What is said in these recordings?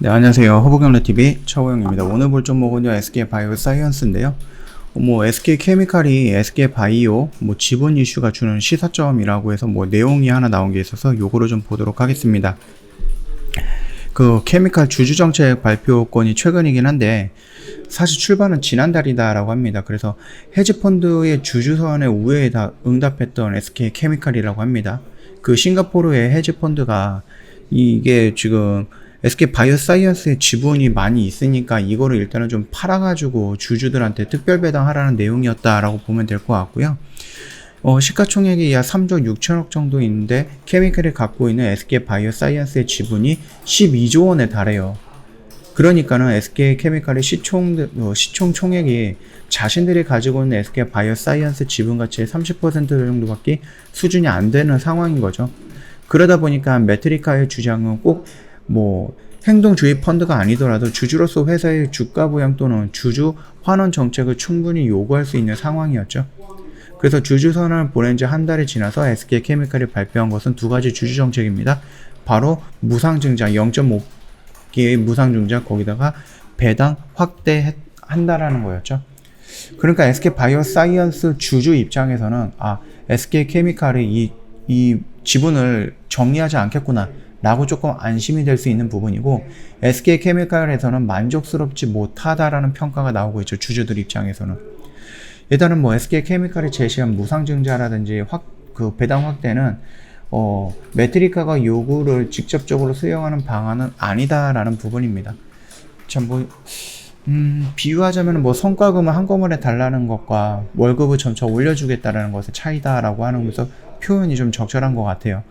네, 안녕하세요. 허브경제TV 차호영입니다. 오늘 볼 종목은요, SK바이오사이언스인데요. SK케미칼이 SK바이오, 지분 이슈가 주는 시사점이라고 해서 내용이 하나 나온 게 있어서 요거를 좀 보도록 하겠습니다. 그 케미칼 주주정책 발표권이 최근이긴 한데, 사실 출발은 지난달이다라고 합니다. 그래서 헤지펀드의 주주선의 우회에 다 응답했던 SK케미칼이라고 합니다. 그 싱가포르의 헤지펀드가 이게 지금 SK바이오사이언스의 지분이 많이 있으니까 이거를 일단은 좀 팔아가지고 주주들한테 특별 배당하라는 내용이었다라고 보면 될 것 같고요. 시가총액이 약 3조 6천억 정도 있는데 케미칼이 갖고 있는 SK바이오사이언스의 지분이 12조 원에 달해요. 그러니까는 SK케미칼의 시총 총액이 자신들이 가지고 있는 SK바이오사이언스 지분 가치의 30% 정도밖에 수준이 안 되는 상황인 거죠. 그러다 보니까 메트리카의 주장은 꼭 행동주의 펀드가 아니더라도 주주로서 회사의 주가 부양 또는 주주 환원 정책을 충분히 요구할 수 있는 상황이었죠. 그래서 주주 선언을 보낸 지 한 달이 지나서 SK케미칼이 발표한 것은 두 가지 주주 정책입니다. 바로 무상증자 0.5개의 무상증자 거기다가 배당 확대한다라는 거였죠. 그러니까 SK바이오사이언스 주주 입장에서는 SK케미칼이 이 지분을 정리하지 않겠구나 라고 조금 안심이 될 수 있는 부분이고, SK케미칼에서는 만족스럽지 못하다라는 평가가 나오고 있죠. 주주들 입장에서는. 일단은 SK케미칼이 제시한 무상증자라든지 그 배당 확대는 메트리카가 요구를 직접적으로 수용하는 방안은 아니다라는 부분입니다. 참 비유하자면 성과금을 한꺼번에 달라는 것과 월급을 점차 올려주겠다라는 것의 차이다라고 하는 것에서 표현이 좀 적절한 것 같아요.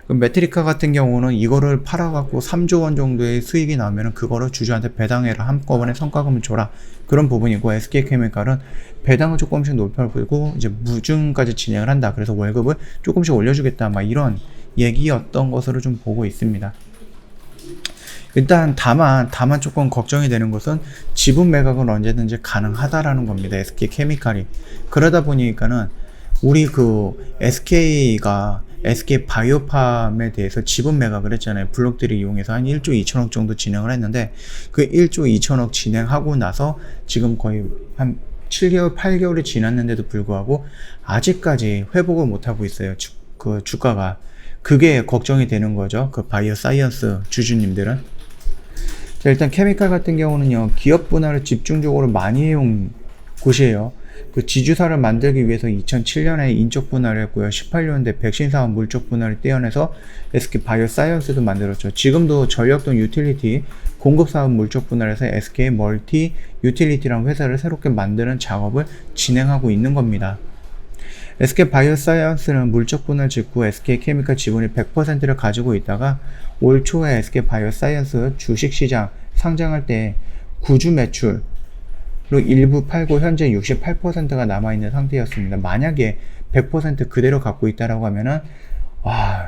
메트리카 같은 경우는 이거를 팔아갖고 3조 원 정도의 수익이 나오면 그거를 주주한테 배당해라, 한꺼번에 성과금을 줘라, 그런 부분이고, SK케미칼은 배당을 조금씩 높여보고 이제 무증까지 진행을 한다. 그래서 월급을 조금씩 올려주겠다, 이런 얘기였던 것으로 좀 보고 있습니다. 일단 다만 조금 걱정이 되는 것은 지분 매각은 언제든지 가능하다라는 겁니다. SK케미칼이. 그러다 보니까는 우리 SK가 SK바이오팜에 대해서 지분 매각을 했잖아요. 블록들을 이용해서 한 1조 2천억 정도 진행을 했는데, 그 1조 2천억 진행하고 나서 지금 거의 한 7개월, 8개월이 지났는데도 불구하고 아직까지 회복을 못하고 있어요. 주가가. 그게 걱정이 되는 거죠. 그 바이오사이언스 주주님들은. 자, 일단 케미칼 같은 경우는요, 기업 분할을 집중적으로 많이 해온 곳이에요. 그 지주사를 만들기 위해서 2007년에 인적 분할을 했고요. 18년대 백신 사업 물적 분할을 떼어내서 SK바이오사이언스도 만들었죠. 지금도 전력 또는 유틸리티 공급 사업 물적 분할에서 SK 멀티 유틸리티라는 회사를 새롭게 만드는 작업을 진행하고 있는 겁니다. SK바이오사이언스는 물적 분할 직후 SK케미칼 지분이 100%를 가지고 있다가 올 초에 SK바이오사이언스 주식시장 상장할 때 구주 매출 일부 팔고 현재 68%가 남아있는 상태였습니다. 만약에 100% 그대로 갖고 있다라고 하면은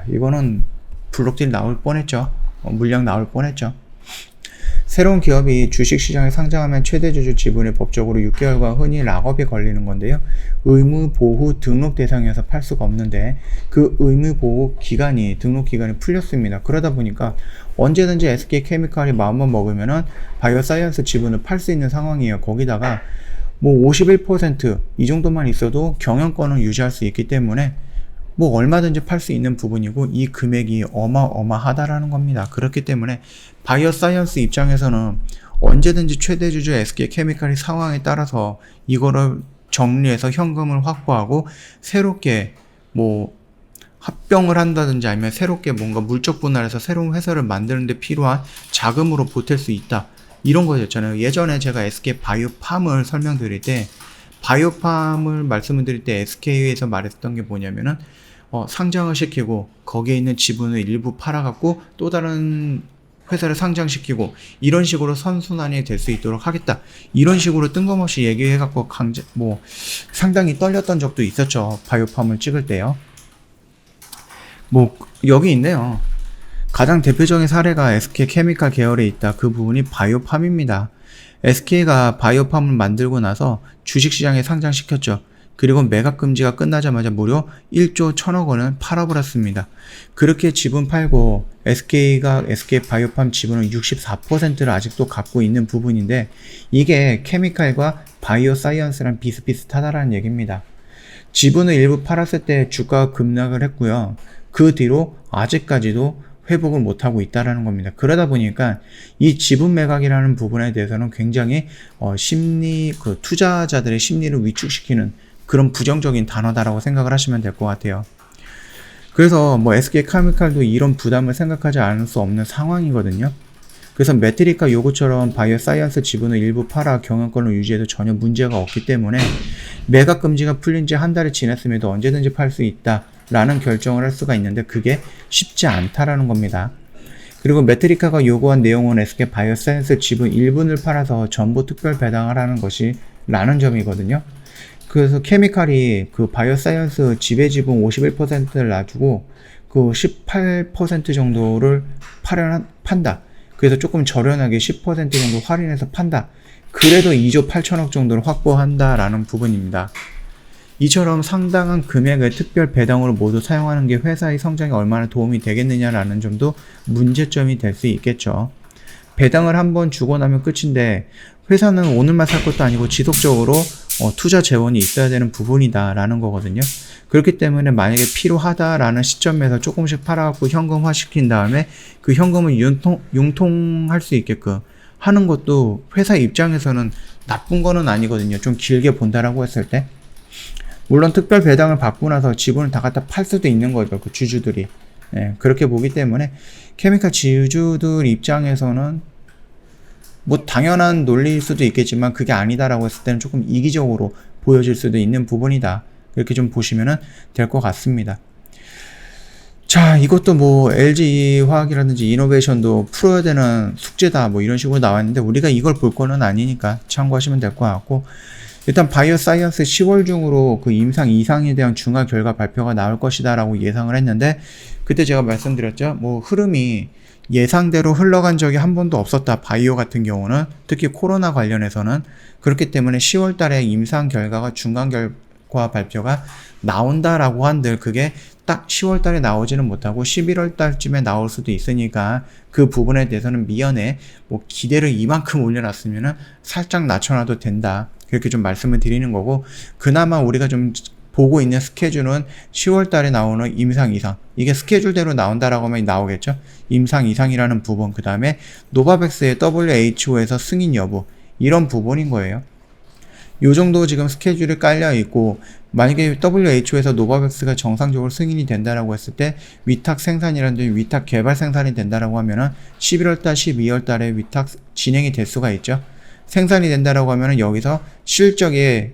이거는 블록딜 나올 뻔했죠. 물량 나올 뻔했죠. 새로운 기업이 주식시장에 상장하면 최대 주주 지분이 법적으로 6개월과 흔히 락업이 걸리는 건데요. 의무보호 등록 대상이어서 팔 수가 없는데 그 의무보호 기간이, 등록 기간이 풀렸습니다. 그러다 보니까 언제든지 SK케미칼이 마음만 먹으면은 바이오사이언스 지분을 팔 수 있는 상황이에요. 거기다가 51% 이 정도만 있어도 경영권을 유지할 수 있기 때문에 얼마든지 팔 수 있는 부분이고, 이 금액이 어마어마하다라는 겁니다. 그렇기 때문에 바이오사이언스 입장에서는 언제든지 최대 주주 SK케미칼의 상황에 따라서 이거를 정리해서 현금을 확보하고 새롭게 합병을 한다든지 아니면 새롭게 뭔가 물적 분할해서 새로운 회사를 만드는 데 필요한 자금으로 보탤 수 있다, 이런 거였잖아요. 예전에 제가 SK바이오팜을 설명드릴 때, 바이오팜을 말씀을 드릴 때 SK에서 말했던 게 뭐냐면은 상장을 시키고 거기에 있는 지분을 일부 팔아갖고 또 다른 회사를 상장시키고 이런 식으로 선순환이 될 수 있도록 하겠다, 이런 식으로 뜬금없이 얘기해갖고 상당히 떨렸던 적도 있었죠. 바이오팜을 찍을 때요. 여기 있네요. 가장 대표적인 사례가 SK케미칼 계열에 있다. 그 부분이 바이오팜입니다. SK가 바이오팜을 만들고 나서 주식시장에 상장시켰죠. 그리고 매각 금지가 끝나자마자 무려 1조 1천억 원을 팔아버렸습니다. 그렇게 지분 팔고 SK가 SK바이오팜 지분을 64%를 아직도 갖고 있는 부분인데 이게 케미칼과 바이오 사이언스랑 비슷비슷하다라는 얘기입니다. 지분을 일부 팔았을 때 주가가 급락을 했고요. 그 뒤로 아직까지도 회복을 못하고 있다라는 겁니다. 그러다 보니까 이 지분 매각이라는 부분에 대해서는 굉장히 투자자들의 심리를 위축시키는 그런 부정적인 단어다라고 생각을 하시면 될 것 같아요. 그래서 SK케미칼도 이런 부담을 생각하지 않을 수 없는 상황이거든요. 그래서 메트리카 요구처럼 바이오 사이언스 지분을 일부 팔아 경영권을 유지해도 전혀 문제가 없기 때문에 매각 금지가 풀린 지 한 달이 지났음에도 언제든지 팔 수 있다 라는 결정을 할 수가 있는데 그게 쉽지 않다라는 겁니다. 그리고 메트리카가 요구한 내용은 SK 바이오사이언스 지분 1분을 팔아서 전부 특별 배당을 하는 것이 라는 점이거든요. 그래서 케미칼이 그 바이오사이언스 지배 지분 51%를 놔두고 그 18% 정도를 판다. 그래서 조금 저렴하게 10% 정도 할인해서 판다. 그래도 2조 8천억 정도를 확보한다라는 부분입니다. 이처럼 상당한 금액의 특별 배당으로 모두 사용하는 게 회사의 성장에 얼마나 도움이 되겠느냐라는 점도 문제점이 될 수 있겠죠. 배당을 한번 주고 나면 끝인데 회사는 오늘만 살 것도 아니고 지속적으로 투자 재원이 있어야 되는 부분이다 라는 거거든요. 그렇기 때문에 만약에 필요하다라는 시점에서 조금씩 팔아갖고 현금화 시킨 다음에 그 현금을 융통할 수 있게끔 하는 것도 회사 입장에서는 나쁜 거는 아니거든요. 좀 길게 본다라고 했을 때. 물론 특별 배당을 받고 나서 지분을 다 갖다 팔 수도 있는 거죠. 그 주주들이. 그렇게 보기 때문에 케미칼 지주들 입장에서는 당연한 논리일 수도 있겠지만 그게 아니다라고 했을 때는 조금 이기적으로 보여질 수도 있는 부분이다. 그렇게 좀 보시면 될 것 같습니다. 자, 이것도 LG화학이라든지 이노베이션도 풀어야 되는 숙제다 이런 식으로 나왔는데 우리가 이걸 볼 거는 아니니까 참고하시면 될 것 같고 일단 바이오 사이언스 10월 중으로 그 임상 이상에 대한 중화 결과 발표가 나올 것이다 라고 예상을 했는데 그때 제가 말씀드렸죠. 흐름이 예상대로 흘러간 적이 한 번도 없었다. 바이오 같은 경우는 특히 코로나 관련해서는 그렇기 때문에 10월 달에 임상 결과가 중간 결과 발표가 나온다라고 한들 그게 딱 10월 달에 나오지는 못하고 11월 달쯤에 나올 수도 있으니까 그 부분에 대해서는 미연에 기대를 이만큼 올려놨으면은 살짝 낮춰놔도 된다. 그렇게 좀 말씀을 드리는 거고 그나마 우리가 좀 보고 있는 스케줄은 10월 달에 나오는 임상 이상 이게 스케줄대로 나온다라고 하면 나오겠죠. 임상 이상이라는 부분 그 다음에 노바백스의 WHO에서 승인 여부 이런 부분인 거예요. 요 정도 지금 스케줄이 깔려 있고 만약에 WHO에서 노바백스가 정상적으로 승인이 된다라고 했을 때 위탁 생산이라든지 위탁 개발 생산이 된다라고 하면은 11월달 12월달에 위탁 진행이 될 수가 있죠. 생산이 된다라고 하면은 여기서 실적에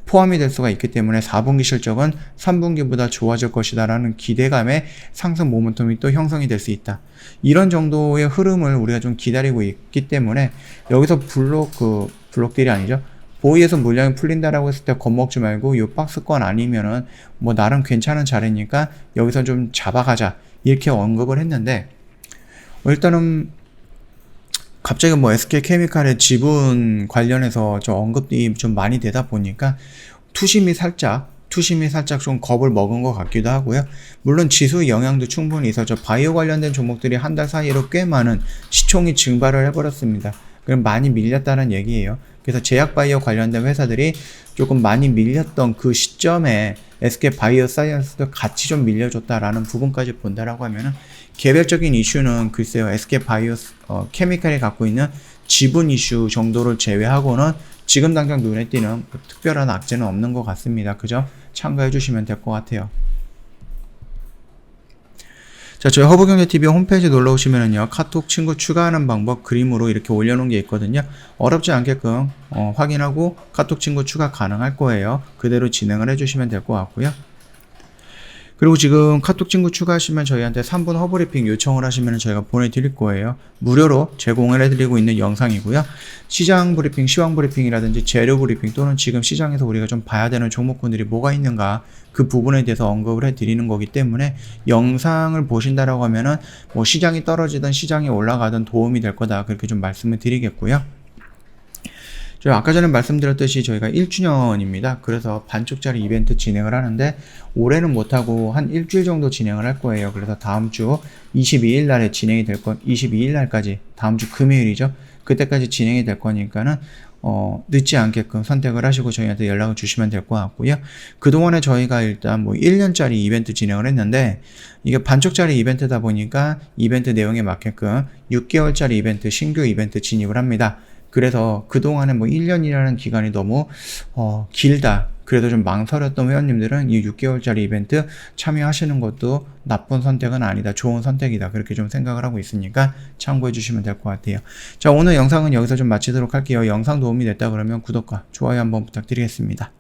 포함이 될 수가 있기 때문에 4분기 실적은 3분기보다 좋아질 것이다 라는 기대감에 상승 모멘텀이 또 형성이 될 수 있다. 이런 정도의 흐름을 우리가 좀 기다리고 있기 때문에 여기서 블록들이 아니죠. 보이에서 물량이 풀린다라고 했을 때 겁먹지 말고 요 박스권 아니면은 나름 괜찮은 자리니까 여기서 좀 잡아가자 이렇게 언급을 했는데 일단은 갑자기 SK케미칼의 지분 관련해서 언급이 좀 많이 되다 보니까 투심이 살짝 좀 겁을 먹은 것 같기도 하고요. 물론 지수 영향도 충분히 있었죠. 바이오 관련된 종목들이 한 달 사이로 꽤 많은 시총이 증발을 해버렸습니다. 그럼 많이 밀렸다는 얘기예요. 그래서 제약바이오 관련된 회사들이 조금 많이 밀렸던 그 시점에 SK 바이오사이언스도 같이 좀 밀려줬다라는 부분까지 본다라고 하면은 개별적인 이슈는 글쎄요 SK 케미칼이 갖고 있는 지분 이슈 정도를 제외하고는 지금 당장 눈에 띄는 특별한 악재는 없는 것 같습니다. 그죠? 참고해 주시면 될 것 같아요. 자, 저희 허브경제TV 홈페이지 놀러 오시면은요, 카톡 친구 추가하는 방법 그림으로 이렇게 올려놓은 게 있거든요. 어렵지 않게끔 확인하고 카톡 친구 추가 가능할 거예요. 그대로 진행을 해주시면 될 것 같고요. 그리고 지금 카톡 친구 추가하시면 저희한테 3분 허브리핑 요청을 하시면 저희가 보내드릴 거예요. 무료로 제공을 해드리고 있는 영상이고요. 시장 브리핑, 시황 브리핑이라든지 재료 브리핑 또는 지금 시장에서 우리가 좀 봐야 되는 종목군들이 뭐가 있는가 그 부분에 대해서 언급을 해드리는 거기 때문에 영상을 보신다라고 하면은 시장이 떨어지든 시장이 올라가든 도움이 될 거다 그렇게 좀 말씀을 드리겠고요. 저 아까 전에 말씀드렸듯이 저희가 1주년입니다. 그래서 반쪽짜리 이벤트 진행을 하는데 올해는 못하고 한 일주일 정도 진행을 할 거예요. 그래서 다음 주 22일 날에 진행이 될 22일 날까지 다음 주 금요일이죠. 그때까지 진행이 될 거니까는 늦지 않게끔 선택을 하시고 저희한테 연락을 주시면 될 것 같고요. 그동안에 저희가 일단 뭐 1년짜리 이벤트 진행을 했는데 이게 반쪽짜리 이벤트다 보니까 이벤트 내용에 맞게끔 6개월짜리 이벤트, 신규 이벤트 진입을 합니다. 그래서 그동안에 뭐 1년이라는 기간이 너무 길다. 그래도 좀 망설였던 회원님들은 이 6개월짜리 이벤트 참여하시는 것도 나쁜 선택은 아니다. 좋은 선택이다. 그렇게 좀 생각을 하고 있으니까 참고해 주시면 될 것 같아요. 자, 오늘 영상은 여기서 좀 마치도록 할게요. 영상 도움이 됐다 그러면 구독과 좋아요 한번 부탁드리겠습니다.